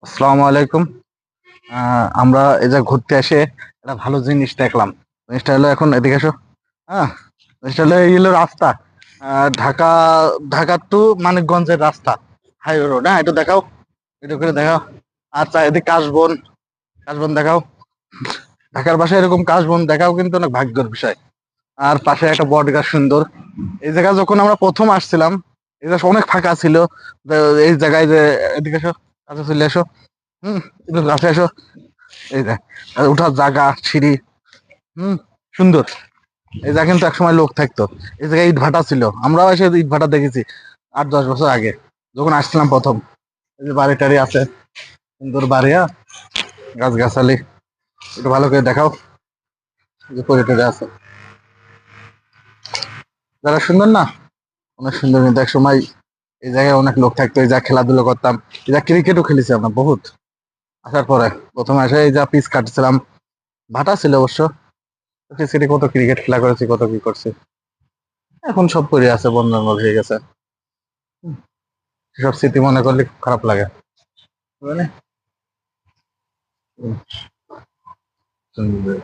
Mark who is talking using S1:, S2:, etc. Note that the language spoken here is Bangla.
S1: আসসালামু আলাইকুম। আমরা এই যে ঘুরতে এসে একটা ভালো জিনিস দেখলাম। জিনিসটা হলো, এখন এদিকে এসো। হ্যাঁ, জিনিসটা হলো এই হলো রাস্তা। ঢাকা ঢাকা টু মানিকগঞ্জের রাস্তা, হাইওয়ে রোড। হ্যাঁ, একটু দেখাও, একটু করে দেখাও। আচ্ছা, এদিকে কাশবন, কাশবন দেখাও। ঢাকার পাশে এরকম কাশবন দেখাও কিন্তু অনেক ভাগ্যের বিষয়। আর পাশে একটা বট গাছ সুন্দর। এই জায়গা যখন আমরা প্রথম আসছিলাম, এই জায়গা অনেক ফাঁকা ছিল। তো এই জায়গায় যে, এদিকে এসো, কাছে চলে এসো। হুম, একটু কাছে এসো। এই যে আর উঠার জায়গা, সিঁড়ি। হুম, সুন্দর। এই জায়গা কিন্তু একসময় লোক থাকতো। এই জায়গায় ইট ভাটা ছিল, আমরাও এসে ইট ভাটা দেখেছি 8-10 বছর আগে, যখন আসছিলাম প্রথম। এই যে বাড়ি টাড়ি আছে, সুন্দর বাড়ি। গাছ গাছালি একটু ভালো করে দেখাও। এই যে পরিটরে আছে, যারা সুন্দর না, অনেক সুন্দর। কিন্তু এক সময় এই জায়গায় অনেক লোক থাকতো, এই যা খেলাধুলো করতাম। এই যা ক্রিকেটও খেলেছি আমরা বহুত। আসার পরে প্রথমে এসে এই যা পিচ কাটছিলাম, ভাটা ছিল অবশ্য। ক্রিকেটে কত ক্রিকেট খেলা করেছি, কত কি করছি। এখন সব পড়ে আছে, বন্ধ হয়ে গেছে। সব স্মৃতি মনে করলে খুব খারাপ লাগে, বুঝলে? হুম, সুন্দর।